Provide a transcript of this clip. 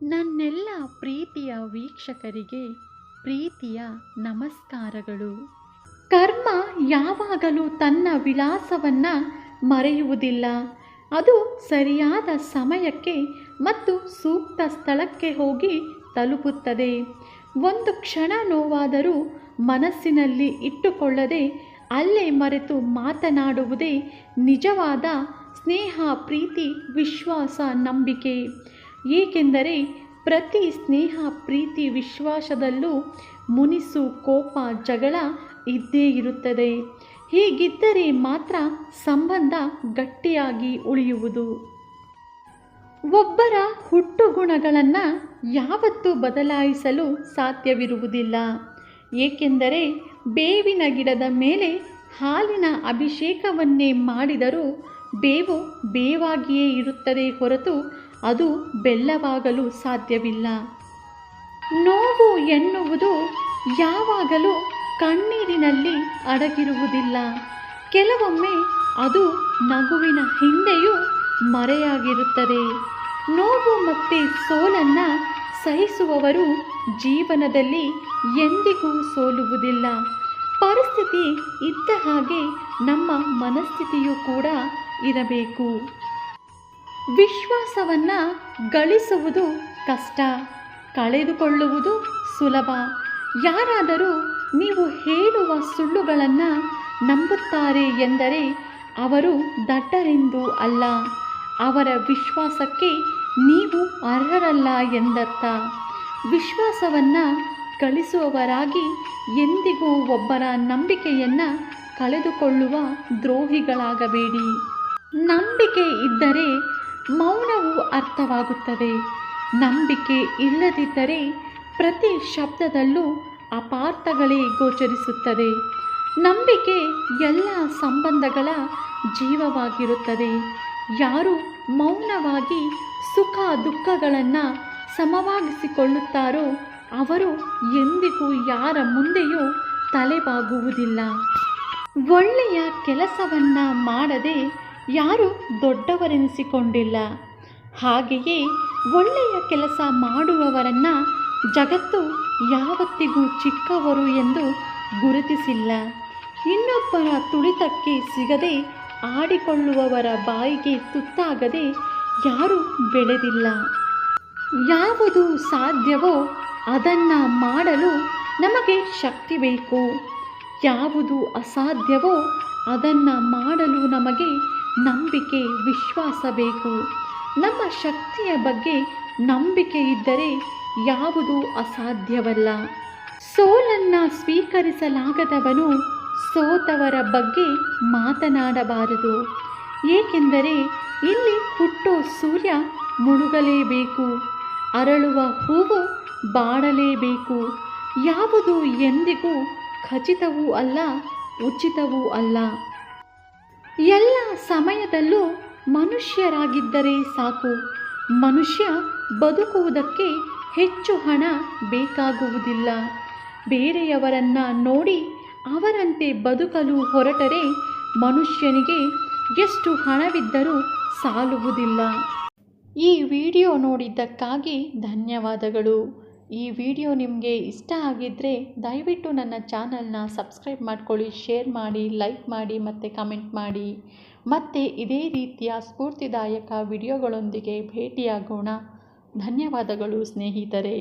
ನನ್ನೆಲ್ಲ ಪ್ರೀತಿಯ ವೀಕ್ಷಕರಿಗೆ ಪ್ರೀತಿಯ ನಮಸ್ಕಾರಗಳು. ಕರ್ಮ ಯಾವಾಗಲೂ ತನ್ನ ವಿಳಾಸವನ್ನು ಮರೆಯುವುದಿಲ್ಲ. ಅದು ಸರಿಯಾದ ಸಮಯಕ್ಕೆ ಮತ್ತು ಸೂಕ್ತ ಸ್ಥಳಕ್ಕೆ ಹೋಗಿ ತಲುಪುತ್ತದೆ. ಒಂದು ಕ್ಷಣ ನೋವಾದರೂ ಮನಸ್ಸಿನಲ್ಲಿ ಇಟ್ಟುಕೊಳ್ಳದೆ ಅಲ್ಲೇ ಮರೆತು ಮಾತನಾಡುವುದೇ ನಿಜವಾದ ಸ್ನೇಹ, ಪ್ರೀತಿ, ವಿಶ್ವಾಸ, ನಂಬಿಕೆ. ಏಕೆಂದರೆ ಪ್ರತಿ ಸ್ನೇಹ, ಪ್ರೀತಿ, ವಿಶ್ವಾಸದಲ್ಲೂ ಮುನಿಸು, ಕೋಪ, ಜಗಳ ಇದ್ದೇ ಇರುತ್ತದೆ. ಹೀಗಿದ್ದರೆ ಮಾತ್ರ ಸಂಬಂಧ ಗಟ್ಟಿಯಾಗಿ ಉಳಿಯುವುದು. ಒಬ್ಬರ ಹುಟ್ಟುಗುಣಗಳನ್ನು ಯಾವತ್ತೂ ಬದಲಾಯಿಸಲು ಸಾಧ್ಯವಿರುವುದಿಲ್ಲ. ಏಕೆಂದರೆ ಬೇವಿನ ಗಿಡದ ಮೇಲೆ ಹಾಲಿನ ಅಭಿಷೇಕವನ್ನೇ ಮಾಡಿದರೂ ಬೇವು ಬೇವಾಗಿಯೇ ಇರುತ್ತದೆ ಹೊರತು ಅದು ಬೆಲ್ಲವಾಗಲು ಸಾಧ್ಯವಿಲ್ಲ. ನೋವು ಎನ್ನುವುದು ಯಾವಾಗಲೂ ಕಣ್ಣೀರಿನಲ್ಲಿ ಅಡಗಿರುವುದಿಲ್ಲ. ಕೆಲವೊಮ್ಮೆ ಅದು ನಗುವಿನ ಹಿಂದೆಯೂ ಮರೆಯಾಗಿರುತ್ತದೆ. ನೋವು ಮತ್ತು ಸೋಲನ್ನು ಸಹಿಸುವವರು ಜೀವನದಲ್ಲಿ ಎಂದಿಗೂ ಸೋಲುವುದಿಲ್ಲ. ಪರಿಸ್ಥಿತಿ ಇದ್ದ ಹಾಗೆ ನಮ್ಮ ಮನಸ್ಥಿತಿಯೂ ಕೂಡ ಇರಬೇಕು. ವಿಶ್ವಾಸವನ್ನು ಗಳಿಸುವುದು ಕಷ್ಟ, ಕಳೆದುಕೊಳ್ಳುವುದು ಸುಲಭ. ಯಾರಾದರೂ ನೀವು ಹೇಳುವ ಸುಳ್ಳುಗಳನ್ನು ನಂಬುತ್ತಾರೆ ಎಂದರೆ ಅವರು ದಡ್ಡರೆಂದು ಅಲ್ಲ, ಅವರ ವಿಶ್ವಾಸಕ್ಕೆ ನೀವು ಅರ್ಹರಲ್ಲ ಎಂದರ್ಥ. ವಿಶ್ವಾಸವನ್ನು ಗಳಿಸುವವರಾಗಿ ಎಂದಿಗೂ ಒಬ್ಬರ ನಂಬಿಕೆಯನ್ನು ಕಳೆದುಕೊಳ್ಳುವ ದ್ರೋಹಿಗಳಾಗಬೇಡಿ. ನಂಬಿಕೆ ಇದ್ದರೆ ಮೌನವು ಅರ್ಥವಾಗುತ್ತದೆ. ನಂಬಿಕೆ ಇಲ್ಲದಿದ್ದರೆ ಪ್ರತಿ ಶಬ್ದದಲ್ಲೂ ಅಪಾರ್ಥಗಳೇ ಗೋಚರಿಸುತ್ತದೆ. ನಂಬಿಕೆ ಎಲ್ಲ ಸಂಬಂಧಗಳ ಜೀವವಾಗಿರುತ್ತದೆ. ಯಾರು ಮೌನವಾಗಿ ಸುಖ ದುಃಖಗಳನ್ನು ಸಮವಾಗಿಸಿಕೊಳ್ಳುತ್ತಾರೋ ಅವರು ಎಂದಿಗೂ ಯಾರ ಮುಂದೆಯೂ ತಲೆಬಾಗುವುದಿಲ್ಲ. ಒಳ್ಳೆಯ ಕೆಲಸವನ್ನು ಮಾಡದೆ ಯಾರೂ ದೊಡ್ಡವರೆನಿಸಿಕೊಂಡಿಲ್ಲ. ಹಾಗೆಯೇ ಒಳ್ಳೆಯ ಕೆಲಸ ಮಾಡುವವರನ್ನು ಜಗತ್ತು ಯಾವತ್ತಿಗೂ ಚಿಕ್ಕವರು ಎಂದು ಗುರುತಿಸಿಲ್ಲ. ಇನ್ನೊಬ್ಬರ ತುಳಿತಕ್ಕೆ ಸಿಗದೆ ಆಡಿಕೊಳ್ಳುವವರ ಬಾಯಿಗೆ ತುತ್ತಾಗದೆ ಯಾರೂ ಬೆಳೆದಿಲ್ಲ. ಯಾವುದು ಸಾಧ್ಯವೋ ಅದನ್ನು ಮಾಡಲು ನಮಗೆ ಶಕ್ತಿ ಬೇಕು. ಯಾವುದು ಅಸಾಧ್ಯವೋ ಅದನ್ನು ಮಾಡಲು ನಮಗೆ ನಂಬಿಕೆ, ವಿಶ್ವಾಸ ಬೇಕು. ನಮ್ಮ ಶಕ್ತಿಯ ಬಗ್ಗೆ ನಂಬಿಕೆ ಇದ್ದರೆ ಯಾವುದೂ ಅಸಾಧ್ಯವಲ್ಲ. ಸೋಲನ್ನು ಸ್ವೀಕರಿಸಲಾಗದವನು ಸೋತವರ ಬಗ್ಗೆ ಮಾತನಾಡಬಾರದು. ಏಕೆಂದರೆ ಇಲ್ಲಿ ಹುಟ್ಟೋ ಸೂರ್ಯ ಮುಳುಗಲೇಬೇಕು, ಅರಳುವ ಹೂವು ಬಾಡಲೇಬೇಕು. ಯಾವುದು ಎಂದಿಗೂ ಖಚಿತವೂ ಅಲ್ಲ, ಉಚಿತವೂ ಅಲ್ಲ. ಎಲ್ಲ ಸಮಯದಲ್ಲೂ ಮನುಷ್ಯರಾಗಿದ್ದರೆ ಸಾಕು. ಮನುಷ್ಯ ಬದುಕುವುದಕ್ಕೆ ಹೆಚ್ಚು ಹಣ ಬೇಕಾಗುವುದಿಲ್ಲ. ಬೇರೆಯವರನ್ನು ನೋಡಿ ಅವರಂತೆ ಬದುಕಲು ಹೊರಟರೆ ಮನುಷ್ಯನಿಗೆ ಎಷ್ಟು ಹಣವಿದ್ದರೂ ಸಾಲುವುದಿಲ್ಲ. ಈ ವಿಡಿಯೋ ನೋಡಿದ್ದಕ್ಕಾಗಿ ಧನ್ಯವಾದಗಳು. ಈ ವಿಡಿಯೋ ನಿಮಗೆ ಇಷ್ಟ ಆಗಿದ್ದರೆ ದಯವಿಟ್ಟು ನನ್ನ ಚಾನಲ್ನ ಸಬ್ಸ್ಕ್ರೈಬ್ ಮಾಡ್ಕೊಳ್ಳಿ, ಶೇರ್ ಮಾಡಿ, ಲೈಕ್ ಮಾಡಿ ಮತ್ತು ಕಮೆಂಟ್ ಮಾಡಿ. ಮತ್ತೆ ಇದೇ ರೀತಿಯ ಸ್ಫೂರ್ತಿದಾಯಕ ವಿಡಿಯೋಗಳೊಂದಿಗೆ ಭೇಟಿಯಾಗೋಣ. ಧನ್ಯವಾದಗಳು ಸ್ನೇಹಿತರೆ.